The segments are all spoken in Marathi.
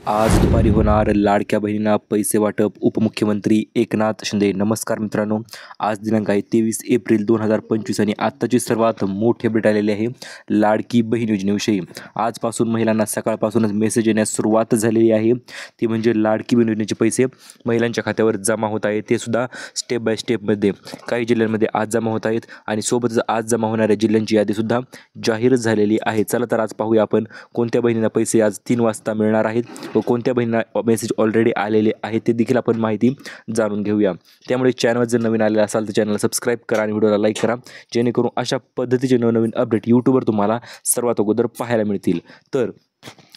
आज दुपारी होणार लाडक्या बहिणींना पैसे वाटप. उपमुख्यमंत्री एकनाथ शिंदे. नमस्कार मित्रांनो, आज दिनांक आहे 23 एप्रिल 2025 आणि आत्ताची सर्वात मोठी अपडेट आलेली आहे लाडकी बहीण योजनेविषयी. आजपासून महिलांना सकाळपासूनच मेसेज येण्यास सुरुवात झालेली आहे. ती म्हणजे लाडकी बहीण योजनेचे पैसे महिलांच्या खात्यावर जमा होत आहेत. ते सुद्धा स्टेप बाय स्टेपमध्ये काही जिल्ह्यांमध्ये आज जमा होत आहेत आणि सोबतच आज जमा होणाऱ्या जिल्ह्यांची यादीसुद्धा जाहीर झालेली आहे. चला तर आज पाहूया आपण कोणत्या बहिणींना पैसे आज 3 वाजता मिळणार आहेत व कोणत्या बहिणींना मेसेज ऑलरेडी आलेले आहे ते देखील आपण माहिती जाणून घेऊया. त्यामुळे चॅनल जर नवीन आलेला असाल तर चॅनलला सबस्क्राईब करा आणि व्हिडिओला लाईक करा, जेणेकरून अशा पद्धतीचे नवनवीन अपडेट यूट्यूबवर तुम्हाला सर्वात अगोदर पाहायला मिळतील. तर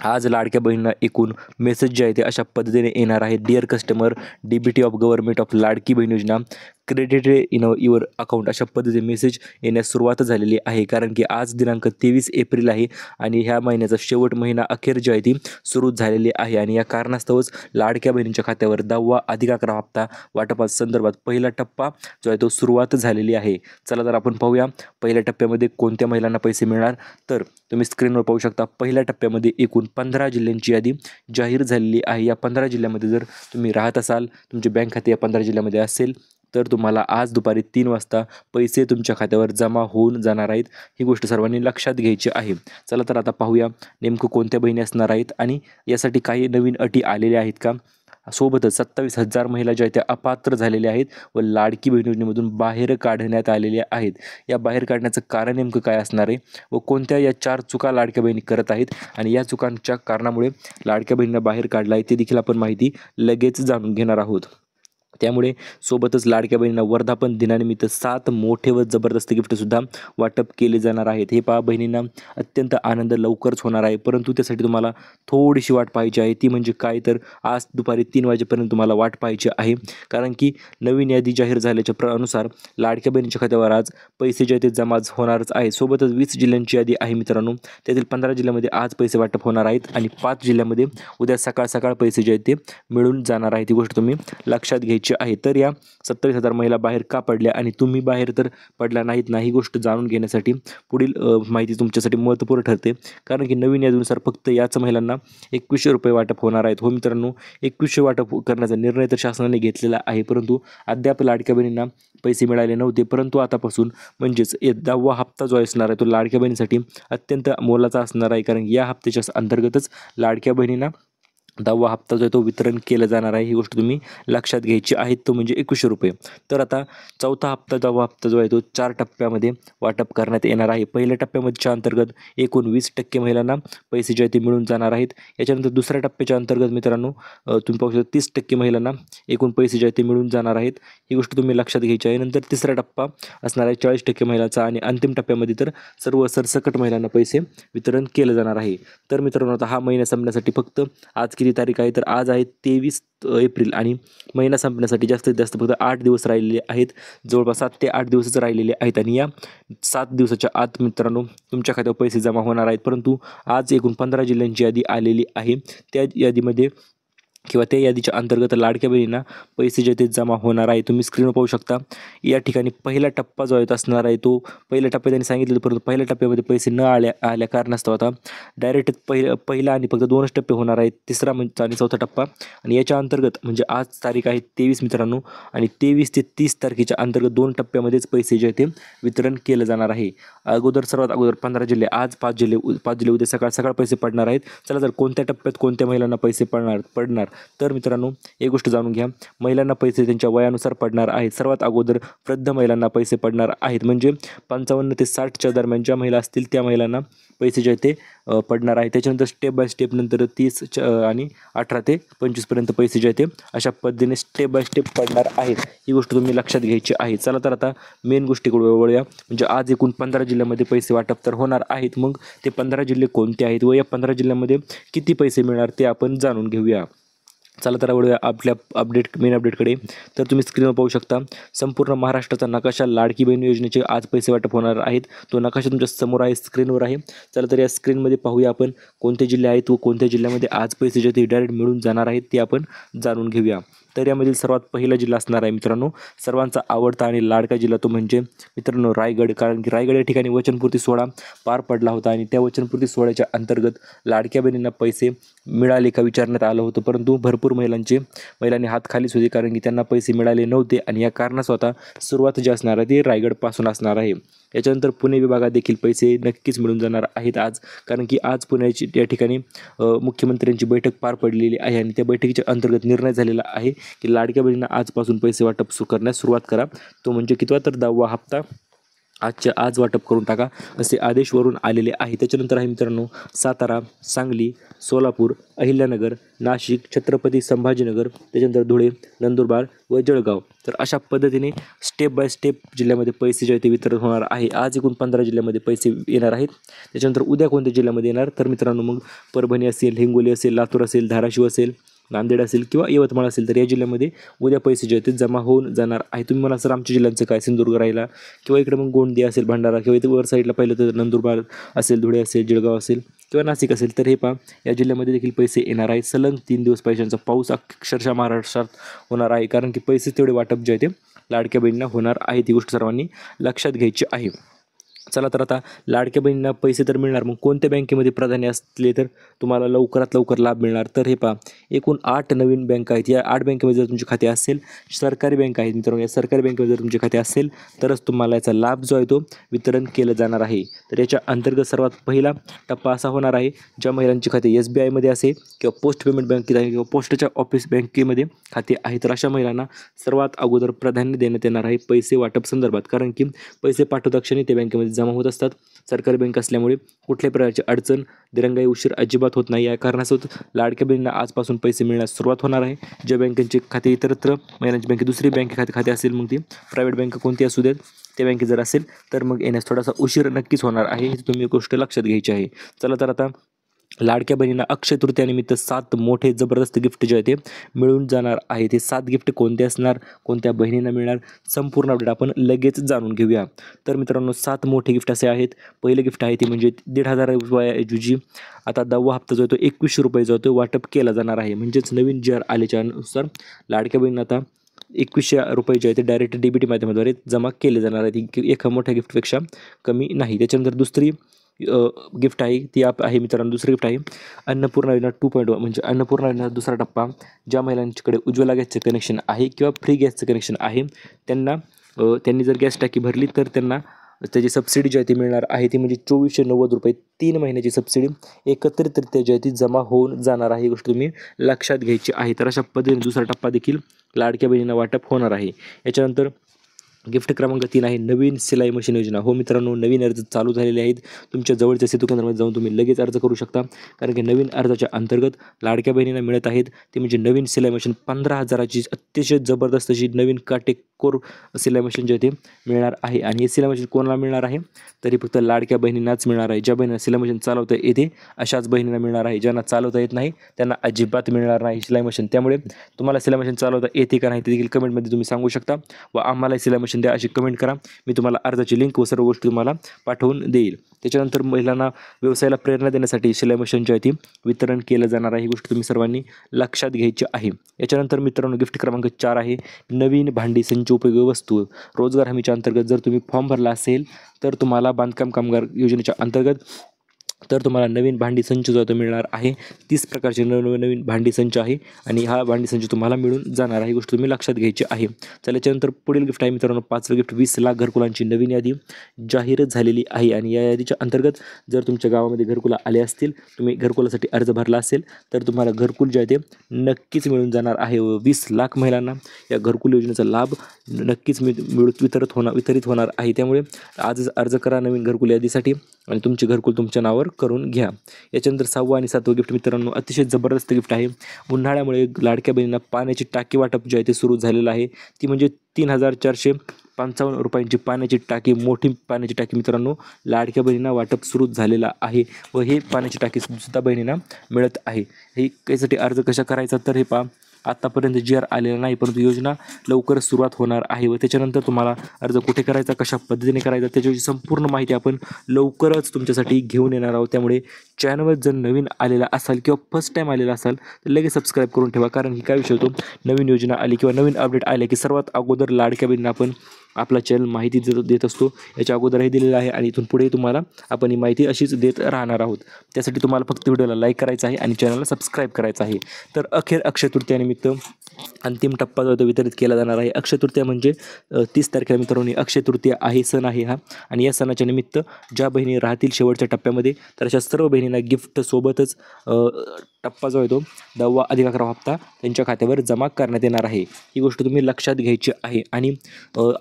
आज लाडक्या बहिणींना एकूण मेसेज जे आहे ते अशा पद्धतीने येणार आहे. Dear customer, DBT of government of Ladki Bahin Yojana credited in your account, अशा पद्धतीने मेसेज येण्यास सुरुवात झालेली आहे. कारण की आज दिनांक 23 एप्रिल आहे आणि ह्या महिन्याचा शेवट महिना अखेर जी आहे ती सुरू झालेली आहे आणि या कारणास्तवच लाडक्या बहिणींच्या खात्यावर 10वा अधिक 11 हप्ता वाटपासंदर्भात पहिला टप्पा जो आहे तो सुरुवात झालेली आहे. चला तर आपण पाहूया पहिल्या टप्प्यामध्ये कोणत्या महिलांना पैसे मिळणार. तर तुम्ही स्क्रीनवर पाहू शकता पहिल्या टप्प्यामध्ये एकूण 15 जिल्ह्यांची यादी जाहीर झालेली आहे. या 15 जिल्ह्यामध्ये जर तुम्ही राहत असाल, तुमचे बँक खाते या 15 जिल्ह्यामध्ये असेल, तर तुम्हाला आज दुपारी 3 वाजता पैसे तुमच्या खात्यावर जमा होऊन जाणार आहेत. ही गोष्ट सर्वांनी लक्षात घ्यायची आहे. चला तर आता पाहूया नेमकं कोणत्या बहिणी असणार आहेत आणि यासाठी काही नवीन अटी आलेल्या आहेत का. सोबतच 27,000 महिला ज्या आहेत त्या अपात्र झालेल्या आहेत व लाडकी बहीण योजनेमधून बाहेर काढण्यात आलेल्या आहेत. या बाहेर काढण्याचं कारण नेमकं काय असणार आहे व कोणत्या या 4 चुका लाडक्या बहिणी करत आहेत आणि या चुकांच्या कारणामुळे लाडक्या बहिणींना बाहेर काढला आहे ते देखील आपण माहिती लगेच जाणून घेणार आहोत. त्यामुळे सोबतच लाडक्या बहिणींना वर्धापन दिनानिमित्त 7 मोठे व जबरदस्त गिफ्टसुद्धा वाटप केले जाणार आहेत. हे पहा, बहिणींना अत्यंत आनंद लवकरच होणार आहे, परंतु त्यासाठी तुम्हाला थोडीशी वाट पाहायची आहे. ती म्हणजे काय, तर आज दुपारी 3 वाजेपर्यंत तुम्हाला वाट पाहायची आहे. कारण की नवीन यादी जाहीर झाल्याच्या अनुसार लाडक्या बहिणीच्या खात्यावर आज पैसे जे ते जमा होणारच आहे. सोबतच 20 जिल्ह्यांची यादी आहे मित्रांनो. त्यातील 15 जिल्ह्यामध्ये आज पैसे वाटप होणार आहेत आणि 5 जिल्ह्यामध्ये उद्या सकाळ सकाळ पैसे जे आहेत ते मिळून जाणार आहेत. ही गोष्ट तुम्ही लक्षात घ्यायची आहे. तर या 27,000 महिला बाहेर का पडल्या आणि तुम्ही बाहेर तर पडला नाहीत ना, ही गोष्ट जाणून घेण्यासाठी पुढील माहिती तुमच्यासाठी महत्त्वपूर्ण ठरते. कारण की नवीन यादीनुसार फक्त याच महिलांना 2100 रुपये वाटप होणार आहेत. हो मित्रांनो, 2100 वाटप करण्याचा निर्णय तर शासनाने घेतलेला आहे, परंतु अद्याप लाडक्या बहिणींना पैसे मिळाले नव्हते. परंतु आतापासून म्हणजेच 10वा हप्ता जो असणार आहे तो लाडक्या बहिणीसाठी अत्यंत मोलाचा असणार आहे. कारण या हप्त्याच्या अंतर्गतच लाडक्या बहिणींना 10वा हप्ता जो आहे तो वितरण केलं जाणार आहे. ही गोष्ट तुम्ही लक्षात घ्यायची आहे, तो म्हणजे 2100 रुपये. तर आता चौथा हप्ता 10वा हप्ता जो आहे तो 4 टप्प्यामध्ये वाटप करण्यात येणार आहे. पहिल्या टप्प्याच्या अंतर्गत एकूण 20% महिलांना पैसे जे आहे ते मिळून जाणार आहेत. याच्यानंतर दुसऱ्या टप्प्याच्या अंतर्गत मित्रांनो तुम्ही पाहू शकता 30% महिलांना एकूण पैसे जे आहे ते मिळून जाणार आहेत. ही गोष्ट तुम्ही लक्षात घ्यायची आहे. नंतर तिसरा टप्पा असणार आहे 40% महिलांचा आणि अंतिम टप्प्यामध्ये तर सर्व सरसकट महिलांना पैसे वितरण केलं जाणार आहे. तर मित्रांनो, आता हा महिना संपण्यासाठी फक्त आज किती तारीख आहे, तर आज आहे 23 एप्रिल आणि महिना संपण्यासाठी जास्तीत जास्त फक्त 8 दिवस राहिलेले आहेत. जवळपास 7 ते 8 दिवसच राहिलेले आहेत आणि या 7 दिवसाच्या आत मित्रांनो तुमच्या खात्यावर पैसे जमा होणार आहेत. परंतु आज एकूण 15 जिल्ह्यांची यादी आलेली आहे. त्या यादीमध्ये किंवा त्या यादीच्या अंतर्गत लाडक्या बहिणींना पैसे जे ते जमा होणार आहे. तुम्ही स्क्रीनवर पाहू शकता. या ठिकाणी पहिला टप्पा जो आहे तो असणार आहे, तो पहिल्या टप्प्यात त्यांनी सांगितलं, परंतु पहिल्या टप्प्यामध्ये पैसे न आल्या कारणास्तव आता डायरेक्ट पहिला आणि फक्त 2च टप्पे होणार आहेत, तिसरा आणि चौथा टप्पा. आणि याच्या अंतर्गत म्हणजे आज तारीख आहे 23 मित्रांनो आणि 23 ते 30 तारखेच्या अंतर्गत 2 टप्प्यामध्येच पैसे जे ते वितरण केलं जाणार आहे. सर्वात अगोदर 15 जिल्हे, आज 5 जिल्हे उद्या सकाळ सकाळ पैसे पडणार आहेत. चला तर कोणत्या टप्प्यात कोणत्या महिलांना पैसे पडणार तर मित्रांनो एक गोष्ट जाणून घ्या. महिलांना पैसे त्यांच्या वयानुसार पडणार आहेत. सर्वात अगोदर वृद्ध महिलांना पैसे पडणार आहेत, म्हणजे 55 ते 60च्या दरम्यान ज्या महिला असतील त्या महिलांना पैसे जे आहेत ते पडणार आहेत. त्याच्यानंतर स्टेप बाय स्टेप नंतर 30 आणि 18 ते 25 पर्यंत पैसे जे आहेत ते अशा पद्धतीने स्टेप बाय स्टेप पडणार आहेत. ही गोष्ट तुम्ही लक्षात घ्यायची आहे. चला तर आता मेन गोष्टीकडे वळूया. म्हणजे आज एकूण 15 जिल्ह्यामध्ये पैसे वाटप तर होणार आहेत. मग ते 15 जिल्हे कोणते आहेत व या 15 जिल्ह्यामध्ये किती पैसे मिळणार ते आपण जाणून घेऊया. चला तर वळूया आपल्या मेन अपडेटकडे. तर तुम्ही स्क्रीनवर पाहू शकता संपूर्ण महाराष्ट्राचा नकाशा लाडकी बहीण योजनेचे आज पैसे वाटप होणार आहेत. तो नकाशा तुमच्या समोर आहे, स्क्रीनवर आहे. चला तर या स्क्रीनमध्ये पाहूया आपण कोणते जिल्हे आहेत व कोणत्या जिल्ह्यामध्ये आज पैसे जे ते डायरेक्ट मिळून जाणार आहेत ते आपण जाणून घेऊया. तर यामधील सर्वात पहिला जिल्हा असणार आहे मित्रांनो सर्वांचा आवडता आणि लाडका जिल्हा तो म्हणजे मित्रांनो रायगड. कारण की रायगड या ठिकाणी वचनपूर्ती सोहळा पार पडला होता आणि त्या वचनपूर्ती सोहळ्याच्या अंतर्गत लाडक्या बहिणींना पैसे मिळाले का विचारण्यात आलं होतं, परंतु भरपूर महिलांनी हात खालीच होते कारण की त्यांना पैसे मिळाले नव्हते आणि या कारणास्तव आता सुरुवात जी असणार आहे ती रायगडपासून असणार आहे. याच्यानंतर पुणे विभागात देखील पैसे नक्कीच मिळून जाणार आहेत आज, कारण की आज पुण्याची या ठिकाणी मुख्यमंत्र्यांची बैठक पार पडलेली आहे आणि त्या बैठकीच्या अंतर्गत निर्णय झालेला आहे की लाडक्या बहिणींना आजपासून पैसे वाटप करण्यास सुरुवात करा. तो म्हणजे कितवा तर 10वा हप्ता आजच्या आज वाटप करून टाका असे आदेश वरून आलेले आहे. त्याच्यानंतर आहे मित्रांनो सातारा, सांगली, सोलापूर, अहिल्यानगर, नाशिक, छत्रपती संभाजीनगर, त्याच्यानंतर धुळे, नंदुरबार व जळगाव. तर अशा पद्धतीने स्टेप बाय स्टेप जिल्ह्यामध्ये पैसे जे आहे ते वितरण होणार आहे. आज एकूण 15 जिल्ह्यामध्ये पैसे येणार आहेत. त्याच्यानंतर उद्या कोणत्या जिल्ह्यामध्ये येणार तर मित्रांनो मग परभणी असेल, हिंगोली असेल, लातूर असेल, धाराशिव असेल, नांदेड असेल किंवा यवतमाळ असेल तर या जिल्ह्यामध्ये उद्या पैसे जे आहेत ते जमा होऊन जाणार आहे. तुम्ही मला सर आमच्या जिल्ह्यांचं काय सिंधुदुर्ग राहिला किंवा इकडे मग गोंदिया असेल, भंडारा किंवा इथे वर साईडला पाहिलं तर नंदुरबार असेल, धुळे असेल, जळगाव असेल किंवा नाशिक असेल तर हे पहा या जिल्ह्यामध्ये देखील पैसे येणार आहेत. सलग 3 दिवस पैशांचा पाऊस अक्षरशः महाराष्ट्रात होणार आहे, कारण की पैसे तेवढे वाटप जे आहे ते लाडक्या बहिणींना होणार आहे. ती गोष्ट सर्वांनी लक्षात घ्यायची आहे. चला तर आता लाडक्या बहिणींना पैसे तर मिळणार, मग कोणत्या बँकेमध्ये प्राधान्य असले तर तुम्हाला लवकरात लवकर लाभ मिळणार तर हे पहा एकूण 8 नवीन बँका आहेत. या 8 बँकेमध्ये जर तुमचे खाते असेल, सरकारी बँक आहेत मित्रांनो, या सरकारी बँकेमध्ये जर तुमचे खाते असेल तरच तुम्हाला याचा लाभ जो आहे तो वितरण केलं जाणार आहे. तर याच्या अंतर्गत सर्वात पहिला टप्पा असा होणार आहे ज्या महिलांचे खाते SBIमध्ये असेल किंवा पोस्ट पेमेंट बँकेत आहे किंवा पोस्टच्या ऑफिस बँकेमध्ये खाते आहे तर अशा महिलांना सर्वात अगोदर प्राधान्य देण्यात येणार आहे पैसे वाटप संदर्भात, कारण की पैसे पाठवता क्षणी ते बँकेमध्ये जमा होत असतात. सरकारी बँक असल्यामुळे कुठल्याही प्रकारची अडचण, दिरंगाई, उशीर अजिबात होत नाही. या कारणास्तव लाडक्या बहिणींना आजपासून पैसे मिळण्यास सुरुवात होणार आहे. ज्या बँकेचे खाते इतरत्र महिलांची बँके दुसरी बँके खाते असेल, मग ती प्रायव्हेट बँक कोणती असू देत त्या बँकेत जर असेल तर मग येण्यास थोडासा उशीर नक्कीच होणार आहे. ही तुम्ही गोष्ट लक्षात घ्यायची आहे. चला तर आता लाडक्या बहिणींना अक्षय तृतीयानिमित्त 7 मोठे जबरदस्त गिफ्ट जे आहे ते मिळून जाणार आहे. ते 7 गिफ्ट कोणते असणार, कोणत्या बहिणींना मिळणार, संपूर्ण अपडेट आपण लगेच जाणून घेऊया. तर मित्रांनो 7 मोठे गिफ्ट असे आहेत. पहिलं गिफ्ट आहे ते म्हणजे 1,500 रुपयाऐवजी आता 10वा हप्ता जो आहे तो 2100 रुपये जो आहे तो वाटप केला जाणार आहे. म्हणजेच नवीन GR आल्याच्या अनुसार लाडक्या बहिणींना आता 2100 रुपये जे आहे ते डायरेक्ट DBT माध्यमाद्वारे जमा केले जाणार आहेत. एका मोठ्या गिफ्टपेक्षा कमी नाही. त्याच्यानंतर दुसरी गिफ्ट आहे ती आहे मित्रांनो, दुसरं गिफ्ट आहे अन्नपूर्णा योजना 2.1 म्हणजे अन्नपूर्णा योजना दुसरा टप्पा. ज्या महिलांच्याकडे उज्ज्वला गॅसचं कनेक्शन आहे किंवा फ्री गॅसचं कनेक्शन आहे त्यांनी जर गॅस टाकी भरली तर त्यांना त्याची सबसिडी जी आहे ती मिळणार आहे. ती म्हणजे 2490 रुपये 3 महिन्याची सबसिडी एकत्रितरित्या जी आहे ती जमा होऊन जाणार आहे. ही गोष्ट तुम्ही लक्षात घ्यायची आहे. तर अशा पद्धतीने दुसरा टप्पा देखील लाडक्या बहिणींना वाटप होणार आहे. याच्यानंतर गिफ्ट क्रमांक 3 आहे नवीन सिलाई मशीन योजना. हो मित्रांनो, नवीन अर्ज चालू झालेले आहेत. तुमच्या जवळच्या सेतू केंद्रामध्ये जाऊन तुम्ही लगेच अर्ज करू शकता, कारण की नवीन अर्जाच्या अंतर्गत लाडक्या बहिणींना मिळत आहेत ते म्हणजे नवीन सिलाई मशीन 15,000ची अतिशय जबरदस्त अशी नवीन काटेकोर सिलाई मशीन जे ते मिळणार आहे. आणि हे सिलाई मशीन कोणाला मिळणार आहे तरी फक्त लाडक्या बहिणींनाच मिळणार आहे. ज्या बहिणींना सिलाई मशीन चालवता येते अशाच बहिणींना मिळणार आहे. ज्यांना चालवता येत नाही त्यांना अजिबात मिळणार नाही सिलाई मशीन. त्यामुळे तुम्हाला सिलाई मशीन चालवता येते का नाही ते देखील कमेंटमध्ये तुम्ही सांगू शकता व आम्हाला सिलाई मशीन द्या अशी कमेंट करा. मी तुम्हाला अर्जाची लिंक व सर्व गोष्टी तुम्हाला पाठवून देईल. त्याच्यानंतर महिलांना व्यवसायाला प्रेरणा देण्यासाठी सिलाई मशीन जी आहे ती वितरण केलं जाणार आहे. ही गोष्ट तुम्ही सर्वांनी लक्षात घ्यायची आहे. याच्यानंतर मित्रांनो गिफ्ट क्रमांक 4 आहे नवीन भांडी संच उपयोगी वस्तू. रोजगार हमीच्या अंतर्गत जर तुम्ही फॉर्म भरला असेल तर तुम्हाला बांधकाम कामगार योजनेच्या अंतर्गत तर तुम्हाला नवीन भांडी संच जो तो मिळणार आहे. 30 प्रकारचे नवीन भांडी संच आहे आणि हा भांडी संच तुम्हाला मिळून जाणार आहे. ही गोष्ट तुम्ही लक्षात घ्यायची आहे. चला याच्यानंतर पुढील गिफ्ट आहे मित्रांनो 5वे गिफ्ट 20 लाख घरकुलांची नवीन यादी जाहीर झालेली आहे. आणि या यादीच्या अंतर्गत जर तुमच्या गावामध्ये घरकुला आले असतील, तुम्ही घरकुलासाठी अर्ज भरला असेल तर तुम्हाला घरकुल जे आहे ते नक्कीच मिळून जाणार आहे. 20 लाख महिलांना या घरकुल योजनेचा लाभ नक्कीच वितरित होणार आहे. त्यामुळे आजच अर्ज करा नवीन घरकुल यादीसाठी आणि तुमचे घरकुल तुमच्या नावावर करून घ्या. याच्यानंतर 6वं आणि 7वं गिफ्ट मित्रांनो अतिशय जबरदस्त गिफ्ट आहे. उन्हाळ्यामुळे लाडक्या बहिणींना पाण्याची टाकी वाटप जे आहे ते सुरू झालेलं आहे. ती म्हणजे 3,455 रुपयांची पाण्याची टाकी, मोठी पाण्याची टाकी मित्रांनो लाडक्या बहिणींना वाटप सुरू झालेला आहे व हे पाण्याची टाकी सुद्धा बहिणींना मिळत आहे. हे यासाठी अर्ज कशा करायचा तर हे पहा आत्तापर्यंत GR आलेला नाही, परंतु योजना लवकरच सुरुवात होणार आहे व त्याच्यानंतर तुम्हाला अर्ज कुठे करायचा, कशा पद्धतीने करायचा त्याच्याविषयी संपूर्ण माहिती आपण लवकरच तुमच्यासाठी घेऊन येणार आहोत. त्यामुळे चॅनलवर जर नवीन आलेला असाल किंवा फर्स्ट टाईम आलेला असाल तर लगेच सबस्क्राईब करून ठेवा. कारण की काय विषय होतो, नवीन योजना आली किंवा नवीन अपडेट आले की सर्वात अगोदर लाडक्या बहिणींना आपण आपला चॅनल माहिती देत असतो. याच्या अगोदरही दिलेलं आहे आणि इथून पुढे तुम्हाला आपण ही माहिती अशीच देत राहणार आहोत. त्यासाठी तुम्हाला फक्त व्हिडिओला लाईक करायचं आहे आणि चॅनलला सबस्क्राईब करायचं आहे. तर अखेर अक्षय तृतीयानिमित्त अंतिम टप्पा जो तो वितरित केला जाणार आहे. अक्षय तृतीया म्हणजे 30 तारखेला मित्रांनो अक्षय तृतीया आहे, सण आहे हा. आणि या सणाच्या निमित्त ज्या बहिणी राहतील शेवटच्या टप्प्यामध्ये तर अशा सर्व बहिणींना गिफ्ट सोबतच टप्पा जो आहे तो 10वा अधिक 11वा हप्ता त्यांच्या खात्यावर जमा करण्यात येणार आहे. ही गोष्ट तुम्ही लक्षात घ्यायची आहे. आणि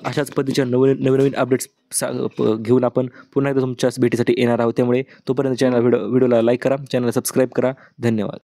अशाच पद्धतीच्या नवीन अपडेट्स घेऊन आपण पुन्हा एकदा तुमच्याच भेटीसाठी येणार आहोत. त्यामुळे तोपर्यंत व्हिडिओला लाईक करा, चॅनलला सबस्क्राईब करा. धन्यवाद.